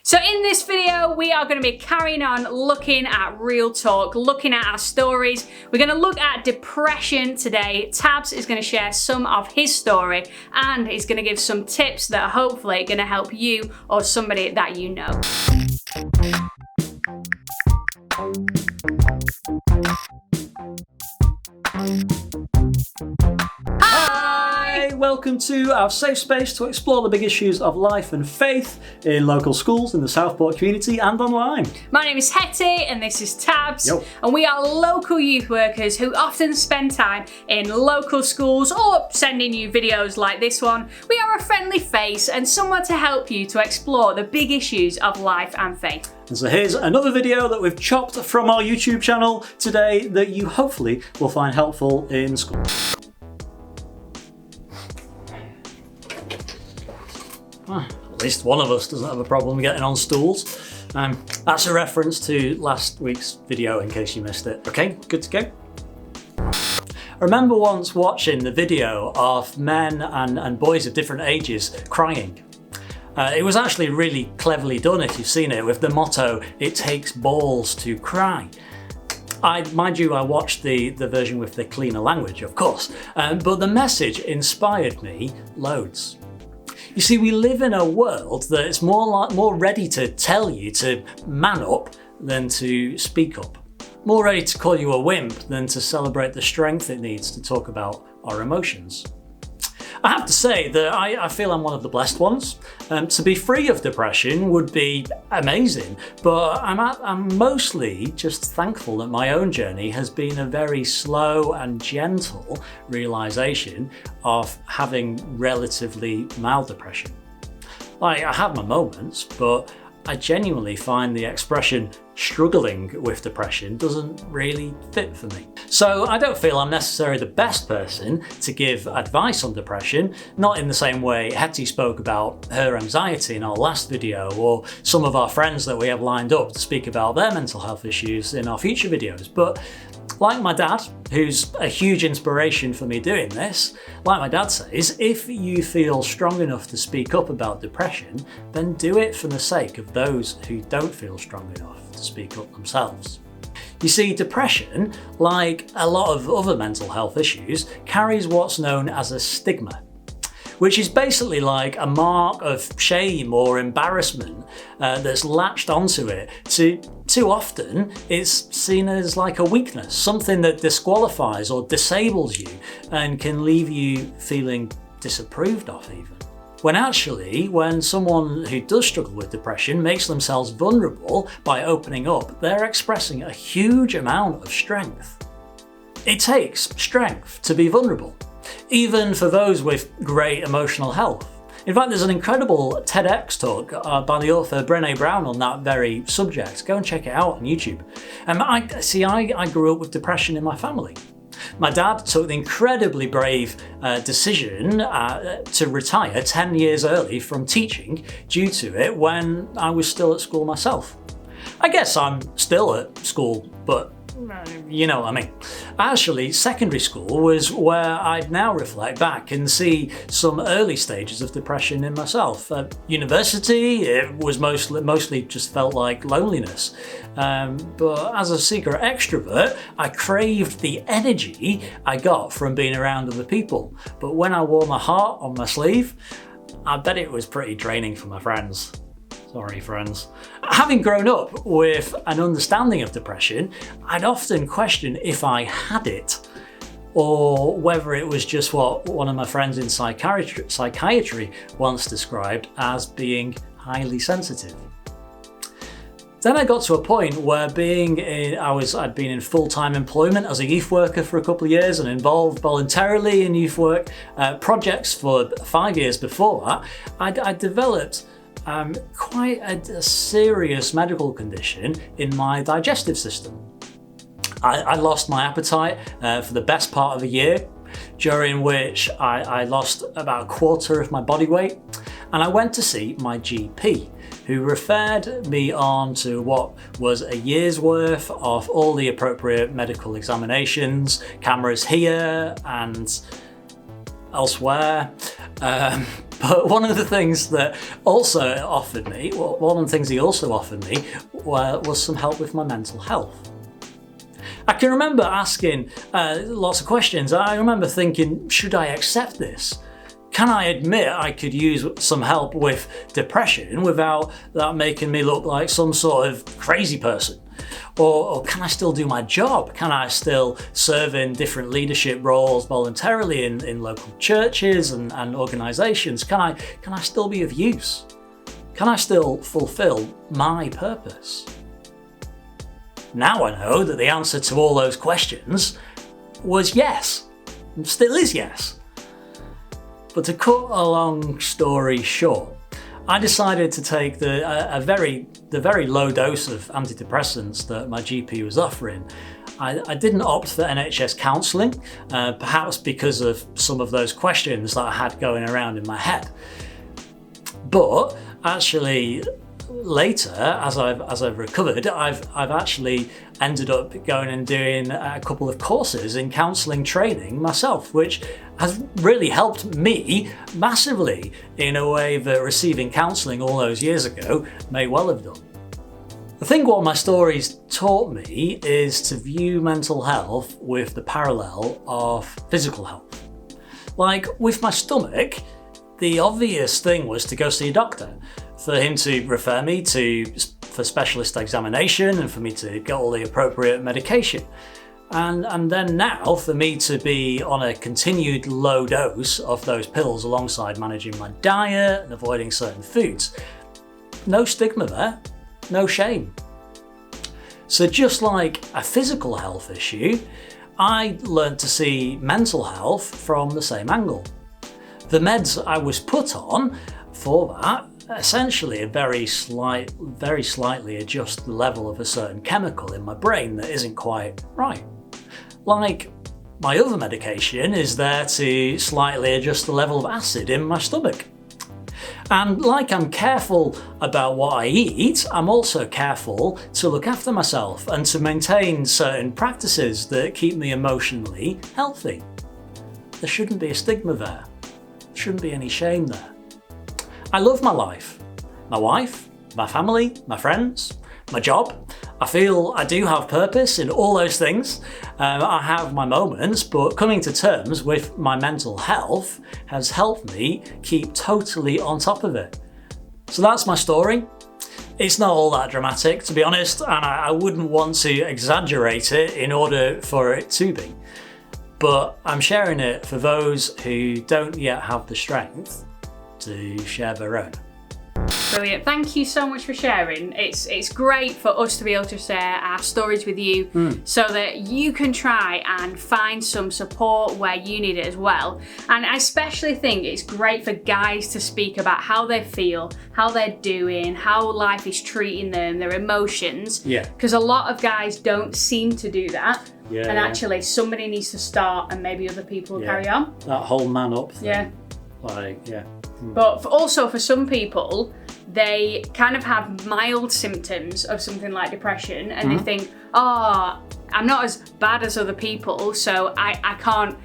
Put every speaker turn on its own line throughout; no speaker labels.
So in this video, we are going to be carrying on looking at real talk, looking at our stories. We're going to look at depression today. Tabz is going to share some of his story and he's going to give some tips that are hopefully going to help you or somebody that you know.
Welcome to our safe space to explore the big issues of life and faith in local schools, in the Southport community and online.
My name is Hettie and this is Tabz.
Yo.
And we are local youth workers who often spend time in local schools or sending you videos like this one. We are a friendly face and someone to help you to explore the big issues of life and faith.
And so here's another video that we've chopped from our YouTube channel today that you hopefully will find helpful in school. At least one of us doesn't have a problem getting on stools. That's a reference to last week's video in case you missed it. Okay, good to go. I remember once watching the video of men and boys of different ages crying. It was actually really cleverly done if you've seen it, with the motto, "It takes balls to cry." Mind you, I watched the version with the cleaner language, of course, but the message inspired me loads. You see, we live in a world that's more ready to tell you to man up than to speak up. More ready to call you a wimp than to celebrate the strength it needs to talk about our emotions. I have to say that I feel I'm one of the blessed ones. To be free of depression would be amazing, but I'm mostly just thankful that my own journey has been a very slow and gentle realisation of having relatively mild depression. Like, I have my moments, but I genuinely find the expression struggling with depression doesn't really fit for me. So I don't feel I'm necessarily the best person to give advice on depression, not in the same way Hettie spoke about her anxiety in our last video, or some of our friends that we have lined up to speak about their mental health issues in our future videos. But like my dad, who's a huge inspiration for me doing this, like my dad says, if you feel strong enough to speak up about depression, then do it for the sake of those who don't feel strong enough to speak up themselves. You see, depression, like a lot of other mental health issues, carries what's known as a stigma, which is basically like a mark of shame or embarrassment that's latched onto it. Too often, it's seen as like a weakness, something that disqualifies or disables you and can leave you feeling disapproved of even. When someone who does struggle with depression makes themselves vulnerable by opening up, they're expressing a huge amount of strength. It takes strength to be vulnerable, even for those with great emotional health. In fact, there's an incredible TEDx talk by the author Brené Brown on that very subject. Go and check it out on YouTube. I grew up with depression in my family. My dad took the incredibly brave decision to retire 10 years early from teaching due to it when I was still at school myself. I guess I'm still at school, but you know what I mean. Actually, secondary school was where I'd now reflect back and see some early stages of depression in myself. University, it was mostly just felt like loneliness. But as a secret extrovert, I craved the energy I got from being around other people. But when I wore my heart on my sleeve, I bet it was pretty draining for my friends. Sorry, friends. Having grown up with an understanding of depression, I'd often question if I had it, or whether it was just what one of my friends in psychiatry once described as being highly sensitive. Then I got to a point where I'd been in full-time employment as a youth worker for a couple of years and involved voluntarily in youth work projects for 5 years before that. I developed quite a serious medical condition in my digestive system. I lost my appetite for the best part of a year, during which I lost about a quarter of my body weight, and I went to see my GP, who referred me on to what was a year's worth of all the appropriate medical examinations, cameras here and elsewhere, But one of the things that also offered me, one of the things he also offered me was some help with my mental health. I can remember asking lots of questions. I remember thinking, should I accept this? Can I admit I could use some help with depression without that making me look like some sort of crazy person? Or can I still do my job? Can I still serve in different leadership roles voluntarily in local churches and organisations? Can I still be of use? Can I still fulfil my purpose? Now I know that the answer to all those questions was yes, and still is yes. But to cut a long story short, I decided to take the very low dose of antidepressants that my GP was offering. I didn't opt for NHS counselling, perhaps because of some of those questions that I had going around in my head. But actually, later, as I've recovered, I've actually ended up going and doing a couple of courses in counselling training myself, which has really helped me massively in a way that receiving counselling all those years ago may well have done. I think what my stories taught me is to view mental health with the parallel of physical health. Like with my stomach, the obvious thing was to go see a doctor, for him to refer me for specialist examination and for me to get all the appropriate medication. And then now for me to be on a continued low dose of those pills alongside managing my diet and avoiding certain foods. No stigma there, no shame. So just like a physical health issue, I learned to see mental health from the same angle. The meds I was put on for that essentially very slightly adjust the level of a certain chemical in my brain that isn't quite right. Like my other medication is there to slightly adjust the level of acid in my stomach. And like I'm careful about what I eat, I'm also careful to look after myself and to maintain certain practices that keep me emotionally healthy. There shouldn't be a stigma there. There shouldn't be any shame there. I love my life, my wife, my family, my friends, my job. I feel I do have purpose in all those things. I have my moments, but coming to terms with my mental health has helped me keep totally on top of it. So that's my story. It's not all that dramatic, to be honest, and I wouldn't want to exaggerate it in order for it to be. But I'm sharing it for those who don't yet have the strength to share their own.
Brilliant. Thank you so much for sharing. It's great for us to be able to share our stories with you so that you can try and find some support where you need it as well. And I especially think it's great for guys to speak about how they feel, how they're doing, how life is treating them, their emotions.
Yeah.
Because a lot of guys don't seem to do that.
Yeah.
And actually somebody needs to start and maybe other people will carry on.
That whole man up thing.
Yeah.
But
also for some people, they kind of have mild symptoms of something like depression and they think, oh, I'm not as bad as other people, so I can't,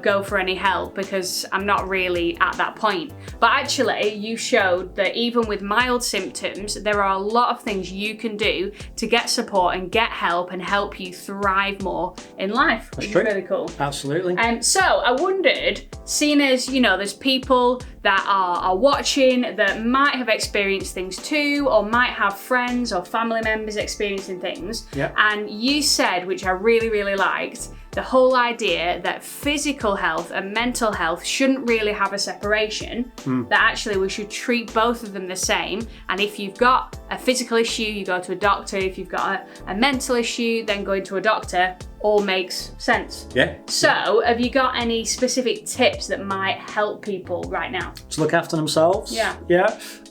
go for any help because I'm not really at that point. But actually, you showed that even with mild symptoms, there are a lot of things you can do to get support and get help and help you thrive more in life, which is really cool.
Absolutely.
So I wondered, seeing as, there's people that are watching that might have experienced things too, or might have friends or family members experiencing things.
Yeah.
And you said, which I really, really liked, the whole idea that physical health and mental health shouldn't really have a separation, that actually we should treat both of them the same. And if you've got a physical issue, you go to a doctor. If you've got a mental issue, then going to a doctor all makes sense.
Yeah.
So have you got any specific tips that might help people right now?
To look after themselves.
Yeah.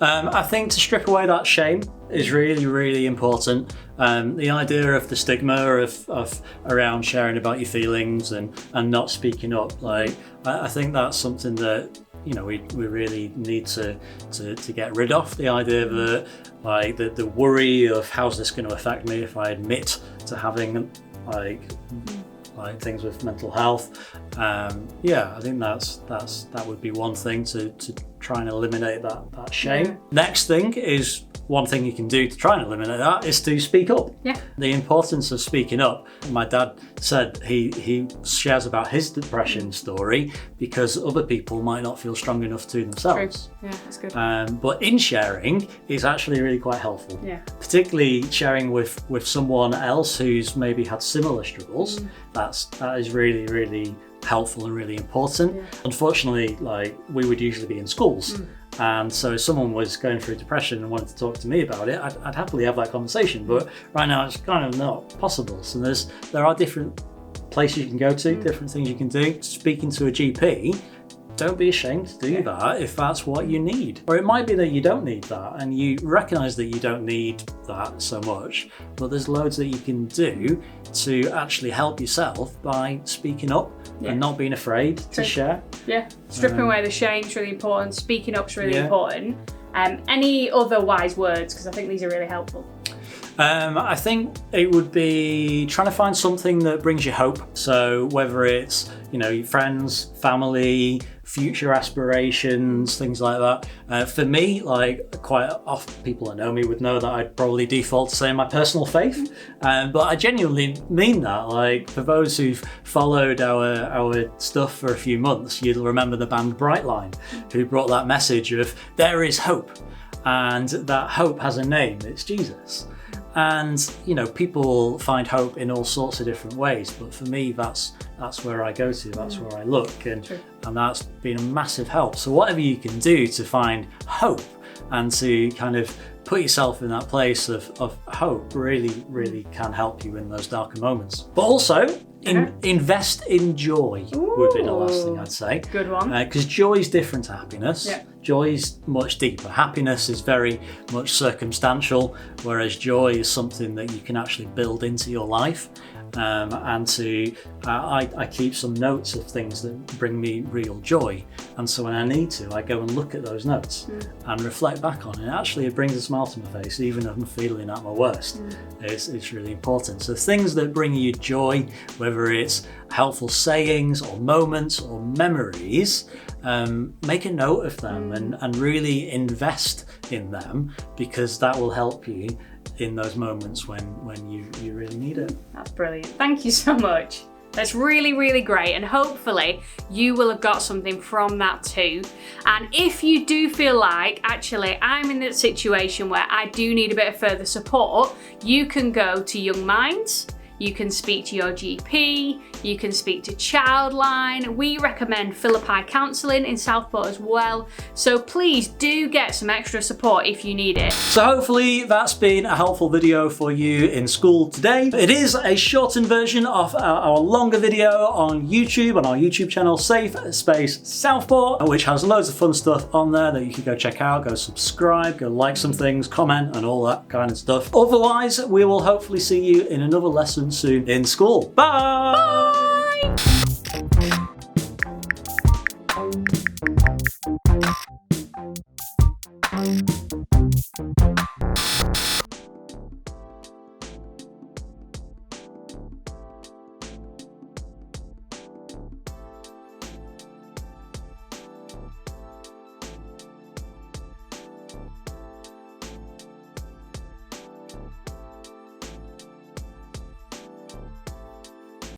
I think to strip away that shame is really, really important. The idea of the stigma of around sharing about your feelings and not speaking up, I think that's something that we really need to get rid of. The idea that the worry of how's this going to affect me if I admit to having like things with mental health. Yeah, I think that would be one thing to try and eliminate that shame.
Yeah.
Next thing is, one thing you can do to try and eliminate that is to speak up.
Yeah.
The importance of speaking up. My dad said he shares about his depression story because other people might not feel strong enough to themselves.
True. Yeah, that's good.
But in sharing, it's actually really quite helpful.
Yeah.
Particularly sharing with someone else who's maybe had similar struggles. That is really, really helpful and really important.
Yeah.
Unfortunately, like, we would usually be in schools. And so if someone was going through depression and wanted to talk to me about it, I'd happily have that conversation. But right now it's kind of not possible. So there are different places you can go to, different things you can do. Speaking to a GP, don't be ashamed to do that if that's what you need. Or it might be that you don't need that and you recognise that you don't need that so much, but there's loads that you can do to actually help yourself by speaking up and not being afraid to share.
Yeah, stripping away the shame is really important. Speaking up is really important. Any other wise words? Because I think these are really helpful.
I think it would be trying to find something that brings you hope. So whether it's, your friends, family, future aspirations, things like that. For me, like, quite often people that know me would know that I'd probably default to saying my personal faith. But I genuinely mean that. Like, for those who've followed our stuff for a few months, you'll remember the band Brightline, who brought that message of there is hope. And that hope has a name, it's Jesus. And people find hope in all sorts of different ways, but for me that's where I go to, that's where I look, and that's been a massive help. So whatever you can do to find hope and to kind of put yourself in that place of hope really, really can help you in those darker moments. But also invest in joy would be the last thing I'd say.
Good one.
Because joy is different to happiness. Yeah. Joy is much deeper. Happiness is very much circumstantial, whereas joy is something that you can actually build into your life. I keep some notes of things that bring me real joy, and so when I need to, I go and look at those notes and reflect back on it. Actually, it brings a smile to my face, even if I'm feeling at my worst. It's really important. So things that bring you joy, whether it's helpful sayings or moments or memories, make a note of them and really invest in them, because that will help you in those moments when you really need it. That's
brilliant. Thank you so much. That's really, really great, and hopefully you will have got something from that too. And if you do feel like, actually, I'm in that situation where I do need a bit of further support, you can go to Young Minds. You can speak to your GP, you can speak to Childline. We recommend Philippi Counselling in Southport as well. So please do get some extra support if you need it.
So hopefully that's been a helpful video for you in school today. It is a shortened version of our longer video on YouTube, on our YouTube channel, Safe Space Southport, which has loads of fun stuff on there that you can go check out, go subscribe, go like some things, comment, and all that kind of stuff. Otherwise, we will hopefully see you in another lesson soon in school. Bye! Bye!